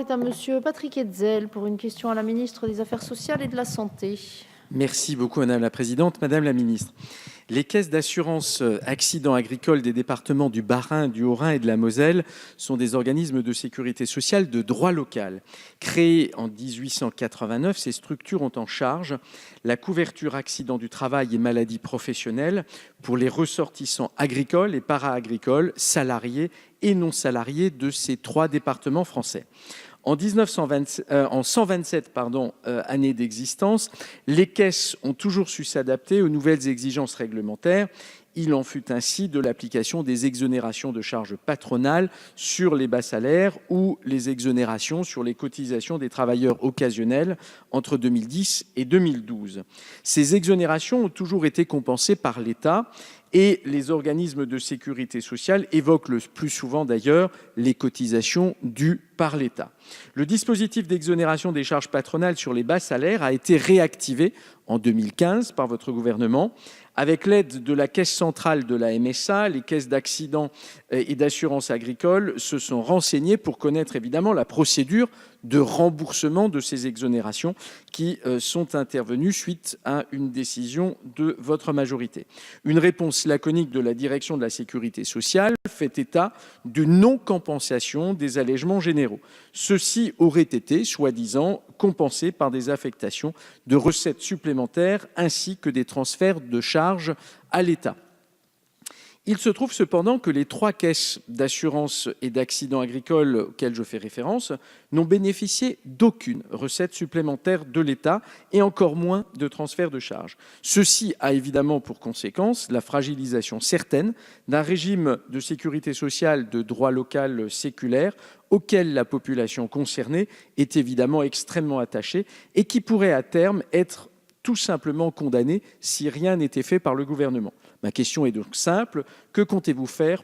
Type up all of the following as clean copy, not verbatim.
C'est à Monsieur Patrick Hetzel pour une question à la ministre des Affaires sociales et de la Santé. Merci beaucoup, Madame la Présidente. Madame la Ministre, les caisses d'assurance accidents agricoles des départements du Bas-Rhin, du Haut-Rhin et de la Moselle sont des organismes de sécurité sociale de droit local. Créées en 1889, ces structures ont en charge la couverture accidents du travail et maladies professionnelles pour les ressortissants agricoles et para-agricoles, salariés et non salariés de ces trois départements français. En 127 années d'existence, les caisses ont toujours su s'adapter aux nouvelles exigences réglementaires. Il en fut ainsi de l'application des exonérations de charges patronales sur les bas salaires ou les exonérations sur les cotisations des travailleurs occasionnels entre 2010 et 2012. Ces exonérations ont toujours été compensées par l'État et les organismes de sécurité sociale évoquent le plus souvent d'ailleurs les cotisations dues par l'État. Le dispositif d'exonération des charges patronales sur les bas salaires a été réactivé en 2015 par votre gouvernement. Avec l'aide de la Caisse centrale de la MSA, les caisses d'accidents et d'assurance agricole se sont renseignées pour connaître évidemment la procédure de remboursement de ces exonérations qui sont intervenues suite à une décision de votre majorité. Une réponse laconique de la direction de la sécurité sociale fait état de non-compensation des allègements généraux. Ceux-ci auraient été, soi-disant, compensés par des affectations de recettes supplémentaires ainsi que des transferts de charges à l'État. Il se trouve cependant que les trois caisses d'assurance et d'accidents agricoles auxquelles je fais référence n'ont bénéficié d'aucune recette supplémentaire de l'État et encore moins de transfert de charges. Ceci a évidemment pour conséquence la fragilisation certaine d'un régime de sécurité sociale de droit local séculaire auquel la population concernée est évidemment extrêmement attachée et qui pourrait à terme être tout simplement condamné si rien n'était fait par le gouvernement. Ma question est donc simple, que comptez-vous faire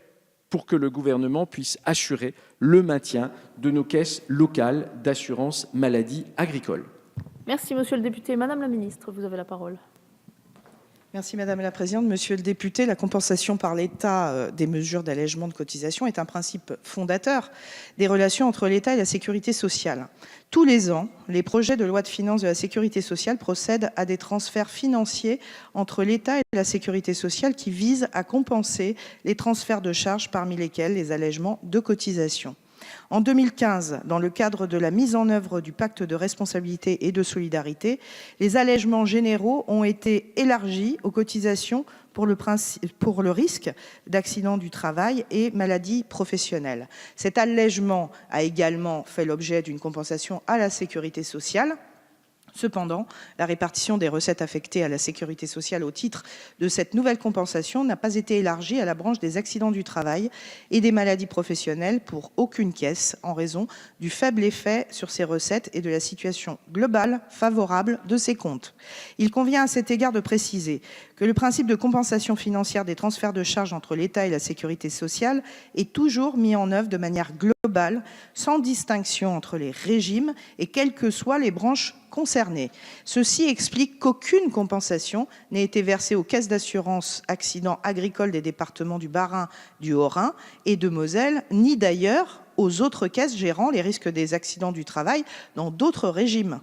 pour que le gouvernement puisse assurer le maintien de nos caisses locales d'assurance maladie agricole ? Merci Monsieur le député. Madame la ministre, vous avez la parole. Merci Madame la Présidente. Monsieur le député, la compensation par l'État des mesures d'allègement de cotisation est un principe fondateur des relations entre l'État et la sécurité sociale. Tous les ans, les projets de loi de finances de la sécurité sociale procèdent à des transferts financiers entre l'État et la sécurité sociale qui visent à compenser les transferts de charges parmi lesquels les allègements de cotisation. En 2015, dans le cadre de la mise en œuvre du pacte de responsabilité et de solidarité, les allègements généraux ont été élargis aux cotisations pour le risque d'accident du travail et maladie professionnelle. Cet allègement a également fait l'objet d'une compensation à la sécurité sociale. Cependant, la répartition des recettes affectées à la sécurité sociale au titre de cette nouvelle compensation n'a pas été élargie à la branche des accidents du travail et des maladies professionnelles pour aucune caisse en raison du faible effet sur ces recettes et de la situation globale favorable de ces comptes. Il convient à cet égard de préciser que le principe de compensation financière des transferts de charges entre l'État et la sécurité sociale est toujours mis en œuvre de manière globale, sans distinction entre les régimes et quelles que soient les branches concernées. Ceci explique qu'aucune compensation n'ait été versée aux caisses d'assurance accidents agricoles des départements du Bas-Rhin, du Haut-Rhin et de Moselle, ni d'ailleurs aux autres caisses gérant les risques des accidents du travail dans d'autres régimes.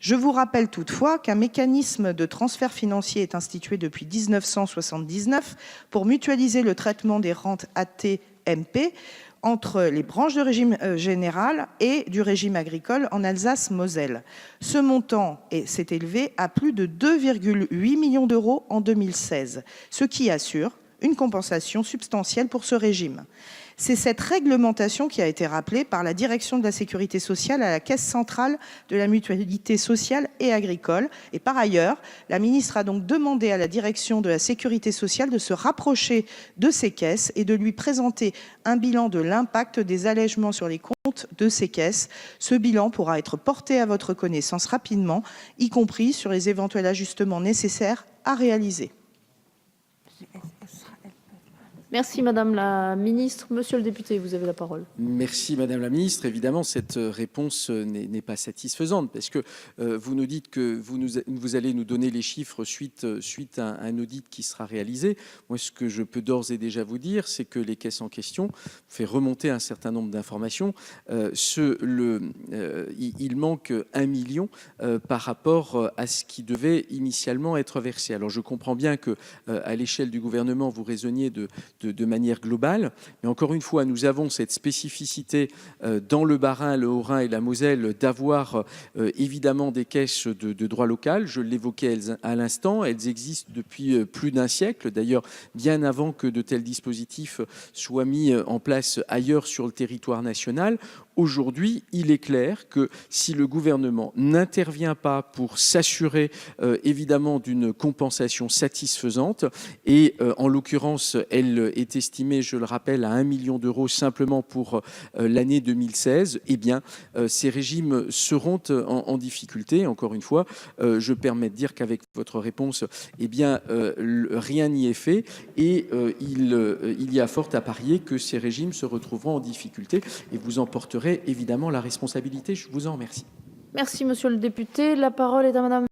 Je vous rappelle toutefois qu'un mécanisme de transfert financier est institué depuis 1979 pour mutualiser le traitement des rentes AT-MP entre les branches de régime général et du régime agricole en Alsace-Moselle. Ce montant s'est élevé à plus de 2,8 millions d'euros en 2016, ce qui assure une compensation substantielle pour ce régime. C'est cette réglementation qui a été rappelée par la direction de la sécurité sociale à la Caisse centrale de la mutualité sociale et agricole. Et par ailleurs, la ministre a donc demandé à la direction de la sécurité sociale de se rapprocher de ces caisses et de lui présenter un bilan de l'impact des allègements sur les comptes de ces caisses. Ce bilan pourra être porté à votre connaissance rapidement, y compris sur les éventuels ajustements nécessaires à réaliser. Merci Madame la Ministre. Monsieur le député, vous avez la parole. Merci Madame la Ministre. Évidemment, cette réponse n'est pas satisfaisante parce que vous nous dites que vous allez nous donner les chiffres suite à un audit qui sera réalisé. Moi, ce que je peux d'ores et déjà vous dire, c'est que les caisses en question fait remonter un certain nombre d'informations. Il manque 1 million par rapport à ce qui devait initialement être versé. Alors, je comprends bien que à l'échelle du gouvernement, vous raisonniez de manière globale. Mais encore une fois, nous avons cette spécificité dans le Bas-Rhin, le Haut-Rhin et la Moselle d'avoir évidemment des caisses de droit local. Je l'évoquais à l'instant, elles existent depuis plus d'un siècle, d'ailleurs bien avant que de tels dispositifs soient mis en place ailleurs sur le territoire national. Aujourd'hui, il est clair que si le gouvernement n'intervient pas pour s'assurer évidemment d'une compensation satisfaisante, et en l'occurrence, elle est estimée, je le rappelle, à 1 million d'euros simplement pour l'année 2016, eh bien, ces régimes seront en difficulté. Encore une fois, je permets de dire qu'avec votre réponse, eh bien, rien n'y est fait et il y a fort à parier que ces régimes se retrouveront en difficulté et vous en porterez évidemment la responsabilité. Je vous en remercie. Merci Monsieur le député. La parole est à Madame